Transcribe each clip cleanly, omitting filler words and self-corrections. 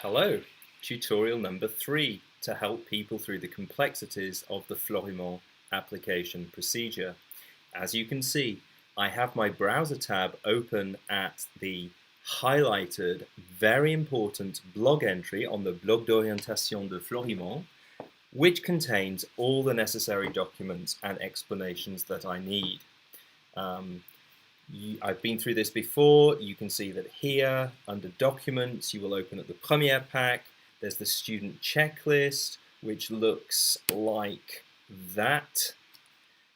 Hello, tutorial number 3 to help people through the complexities of the Florimond application procedure. As you can see, I have my browser tab open at the highlighted, very important blog entry on the Blog d'Orientation de Florimond, which contains all the necessary documents and explanations that I need. I've been through this before. You can see that here, under Documents, you will open at the Premiere Pack. There's the student checklist, which looks like that.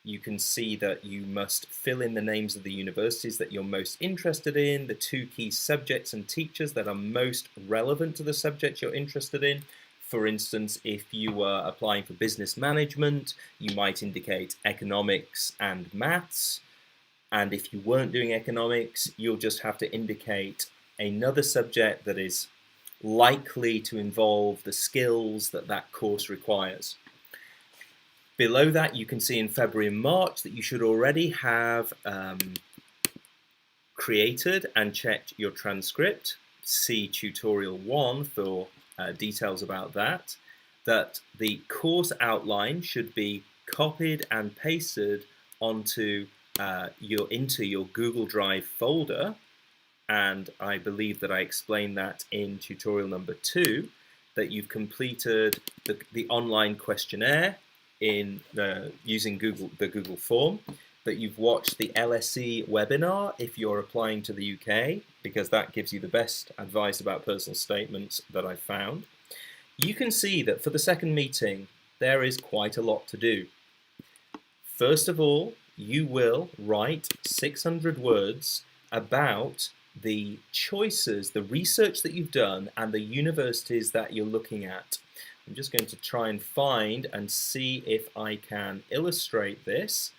You can see that you must fill in the names of the universities that you're most interested in, the 2 key subjects and teachers that are most relevant to the subject you're interested in. For instance, if you were applying for business management, you might indicate economics and maths. And if you weren't doing economics, you'll just have to indicate another subject that is likely to involve the skills that that course requires. Below that, you can see in February and March that you should already have created and checked your transcript. See tutorial 1 for details about that. That the course outline should be copied and pasted onto into your Google Drive folder, and I believe that I explained that in tutorial number 2, that you've completed the online questionnaire in using the Google form, that you've watched the LSE webinar if you're applying to the UK, because that gives you the best advice about personal statements that I've found. You can see that for the second meeting, there is quite a lot to do. First of all, you will write 600 words about the choices, the research that you've done, and the universities that you're looking at. I'm just going to try and find and see if I can illustrate this.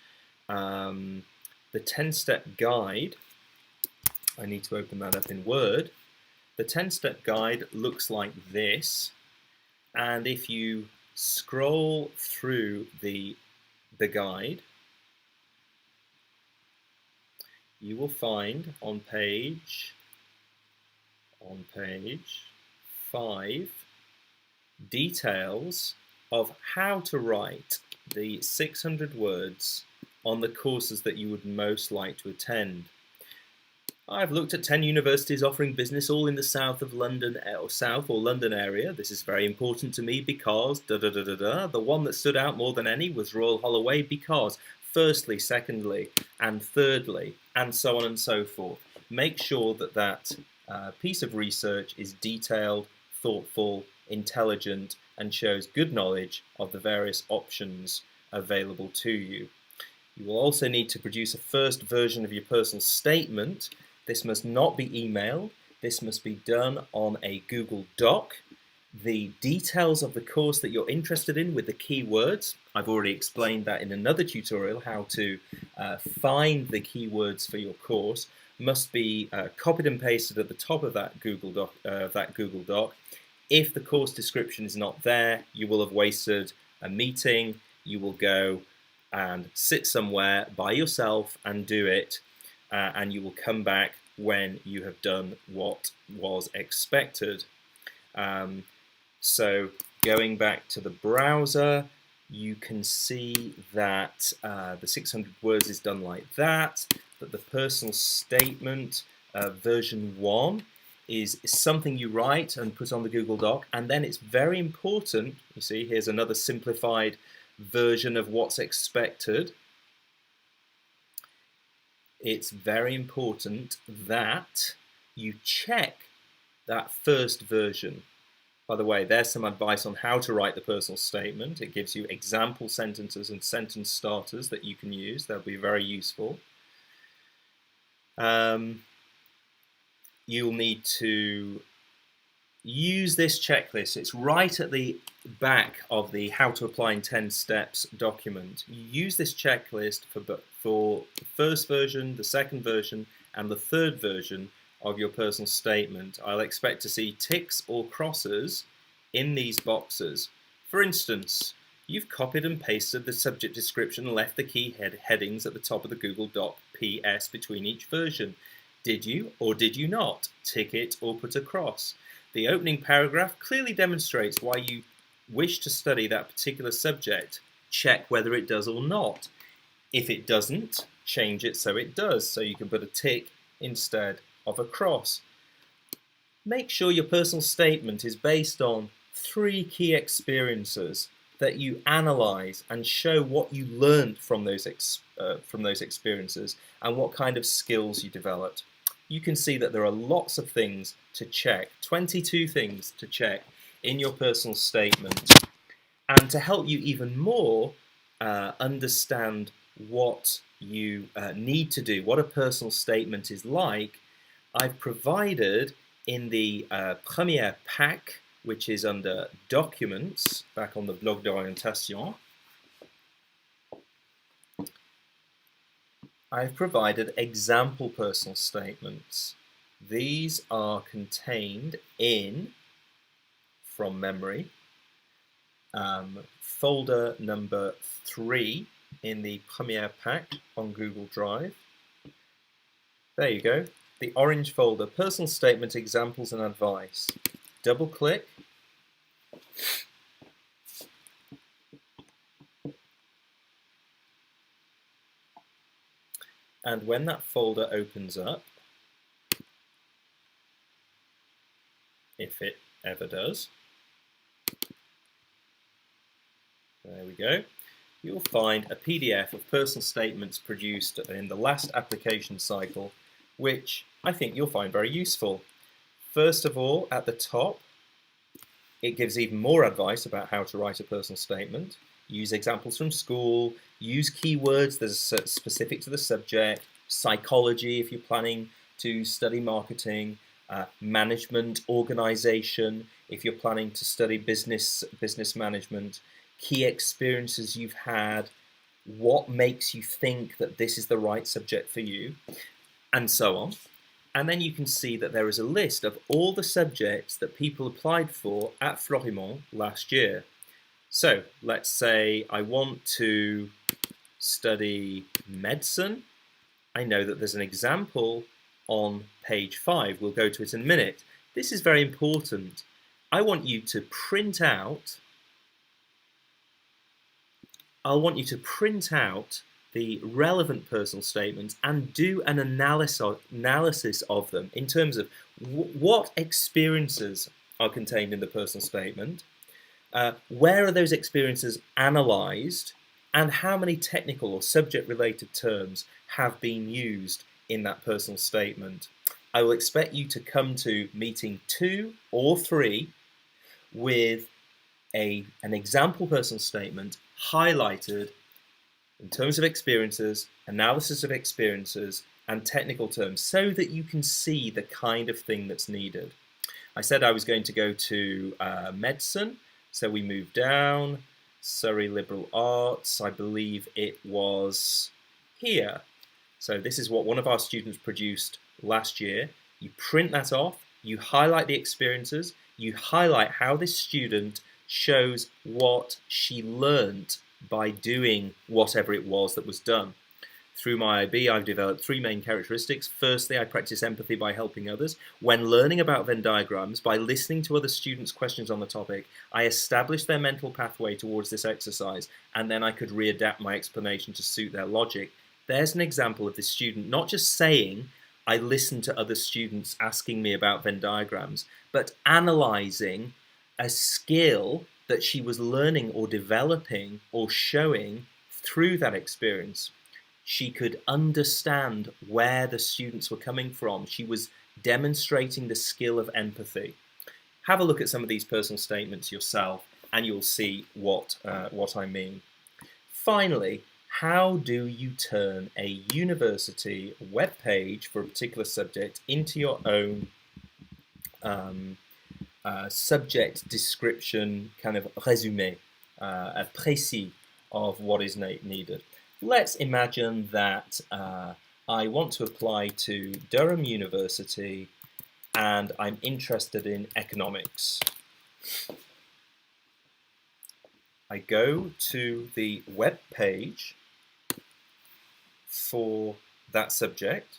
The 10-step guide, I need to open that up in Word. The 10-step guide looks like this, and if you scroll through the guide, you will find on page 5 details of how to write the 600 words on the courses that you would most like to attend. I've looked at 10 universities offering business all in the south of London or south or London area. This is very important to me because the one that stood out more than any was Royal Holloway because firstly, secondly, and thirdly, and so on and so forth. Make sure that that piece of research is detailed, thoughtful, intelligent, and shows good knowledge of the various options available to you. You will also need to produce a first version of your personal statement. This must not be emailed. This must be done on a Google Doc. The details of the course that you're interested in with the keywords, I've already explained that in another tutorial, how to find the keywords for your course, must be copied and pasted at the top of that Google Doc. If the course description is not there, you will have wasted a meeting. You will go and sit somewhere by yourself and do it, and you will come back when you have done what was expected. So going back to the browser, you can see that the 600 words is done like that, that the personal statement version 1 is something you write and put on the Google Doc, and then it's very important, you see here's another simplified version of what's expected. It's very important that you check that first version. By the way, there's some advice on how to write the personal statement. It gives you example sentences and sentence starters that you can use. They'll be very useful. You'll need to use this checklist. It's right at the back of the How to Apply in 10 Steps document. You use this checklist for the first version, the second version, and the third version of your personal statement. I'll expect to see ticks or crosses in these boxes. For instance, you've copied and pasted the subject description and left the key headings at the top of the Google Doc PS between each version. Did you or did you not tick it or put a cross? The opening paragraph clearly demonstrates why you wish to study that particular subject. Check whether it does or not. If it doesn't, change it so it does. So you can put a tick instead of a cross. Make sure your personal statement is based on 3 key experiences that you analyze and show what you learned from those experiences and what kind of skills you developed. You can see that there are lots of things to check, 22 things to check in your personal statement. And to help you even more understand what you need to do, what a personal statement is like, I've provided in the Première pack, which is under Documents, back on the Blog d'Orientation, I've provided example personal statements. These are contained in, from memory, folder number 3 in the Première pack on Google Drive. There you go, the orange folder, personal statement, examples and advice. Double click. And when that folder opens up, if it ever does, there we go, you'll find a PDF of personal statements produced in the last application cycle, which I think you'll find very useful. First of all, at the top, it gives even more advice about how to write a personal statement. Use examples from school, use keywords that are specific to the subject, psychology if you're planning to study marketing, management, organization if you're planning to study business management, key experiences you've had, what makes you think that this is the right subject for you, and so on. And then you can see that there is a list of all the subjects that people applied for at Florimont last year. So let's say I want to study medicine. I know that there's an example on page 5. We'll go to it in a minute. This is very important. I want you to print out the relevant personal statements and do an analysis of them in terms of what experiences are contained in the personal statement, where are those experiences analysed, and how many technical or subject-related terms have been used in that personal statement. I will expect you to come to meeting 2 or 3 with an example personal statement highlighted in terms of experiences, analysis of experiences, and technical terms so that you can see the kind of thing that's needed. I said I was going to go to medicine, so we move down, Surrey Liberal Arts, I believe it was here. So this is what one of our students produced last year. You print that off, you highlight the experiences, you highlight how this student shows what she learnt by doing whatever it was that was done. Through my IB, I've developed 3 main characteristics. Firstly, I practice empathy by helping others. When learning about Venn diagrams, by listening to other students' questions on the topic, I established their mental pathway towards this exercise, and then I could readapt my explanation to suit their logic. There's an example of this student not just saying, I listened to other students asking me about Venn diagrams, but analysing a skill that she was learning or developing or showing through that experience. She could understand where the students were coming from. She was demonstrating the skill of empathy. Have a look at some of these personal statements yourself and you'll see what I mean. Finally, how do you turn a university web page for a particular subject into your own subject description, kind of résumé, précis of what is needed? Let's imagine that I want to apply to Durham University and I'm interested in economics. I go to the web page for that subject.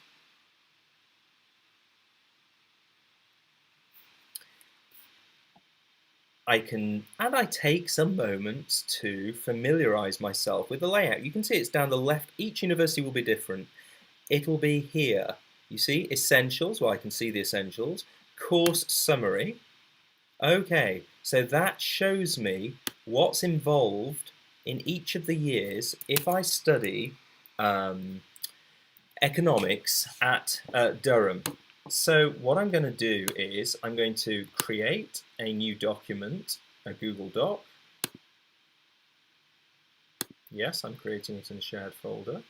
I take some moments to familiarize myself with the layout. You can see it's down the left. Each university will be different. It'll be here. You see, essentials, well, I can see the essentials. Course summary. Okay, so that shows me what's involved in each of the years if I study economics at Durham. So what I'm going to do is I'm going to create a new document, a Google Doc. Yes, I'm creating it in a shared folder.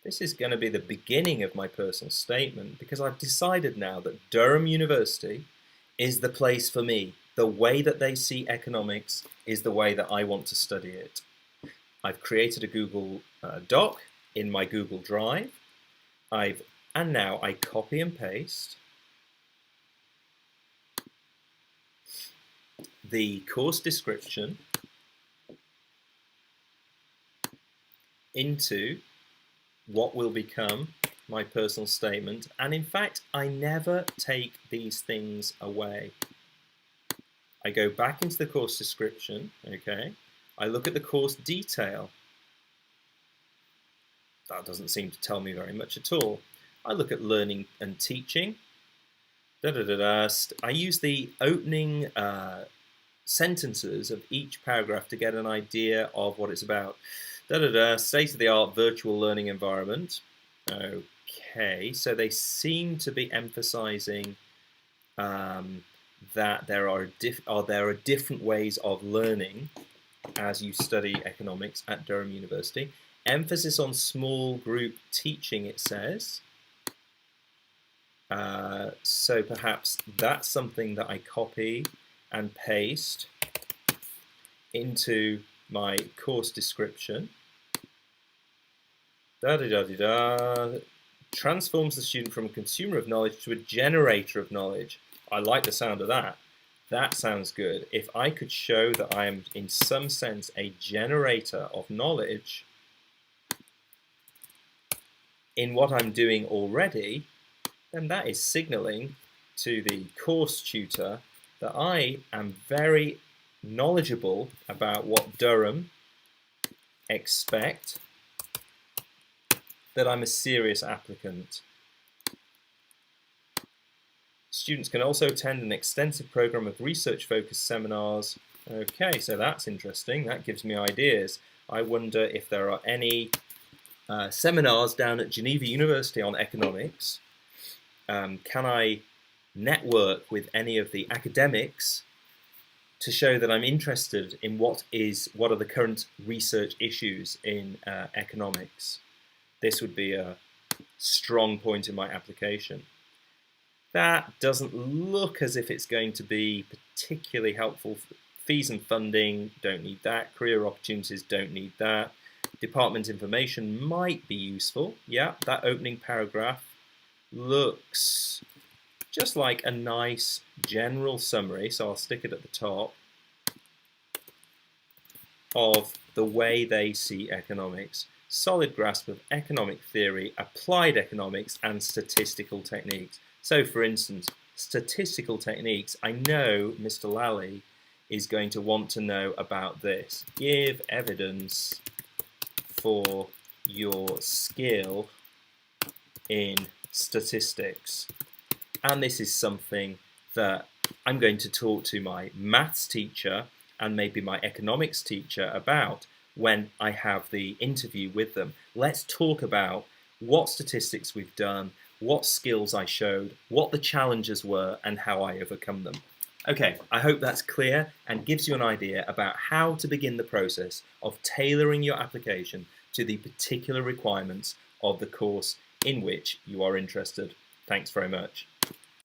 This is going to be the beginning of my personal statement because I've decided now that Durham University is the place for me. The way that they see economics is the way that I want to study it. I've created a Google Doc in my Google Drive. And now I copy and paste the course description into what will become my personal statement. And in fact, I never take these things away. I go back into the course description, okay? I look at the course detail. That doesn't seem to tell me very much at all. I look at learning and teaching. I use the opening sentences of each paragraph to get an idea of what it's about. State-of-the-art virtual learning environment. Okay, so they seem to be emphasizing that there are different ways of learning as you study economics at Durham University. Emphasis on small group teaching, it says. So perhaps that's something that I copy and paste into my course description. Transforms the student from a consumer of knowledge to a generator of knowledge. I like the sound of that. That sounds good. If I could show that I am, in some sense, a generator of knowledge in what I'm doing already, then that is signaling to the course tutor that I am very knowledgeable about what Durham expect, that I'm a serious applicant. Students can also attend an extensive program of research-focused seminars. Okay, so that's interesting. That gives me ideas. I wonder if there are any seminars down at Geneva University on economics. Can I network with any of the academics to show that I'm interested in what are the current research issues in economics? This would be a strong point in my application. That doesn't look as if it's going to be particularly helpful. Fees and funding, don't need that. Career opportunities, don't need that. Department information might be useful. Yeah, that opening paragraph looks just like a nice general summary, so I'll stick it at the top, of the way they see economics. Solid grasp of economic theory, applied economics, and statistical techniques. So, for instance, statistical techniques, I know Mr. Lally is going to want to know about this. Give evidence for your skill in statistics. And this is something that I'm going to talk to my maths teacher and maybe my economics teacher about when I have the interview with them. Let's talk about what statistics we've done, what skills I showed, what the challenges were, and how I overcome them. Okay, I hope that's clear and gives you an idea about how to begin the process of tailoring your application to the particular requirements of the course in which you are interested. Thanks very much.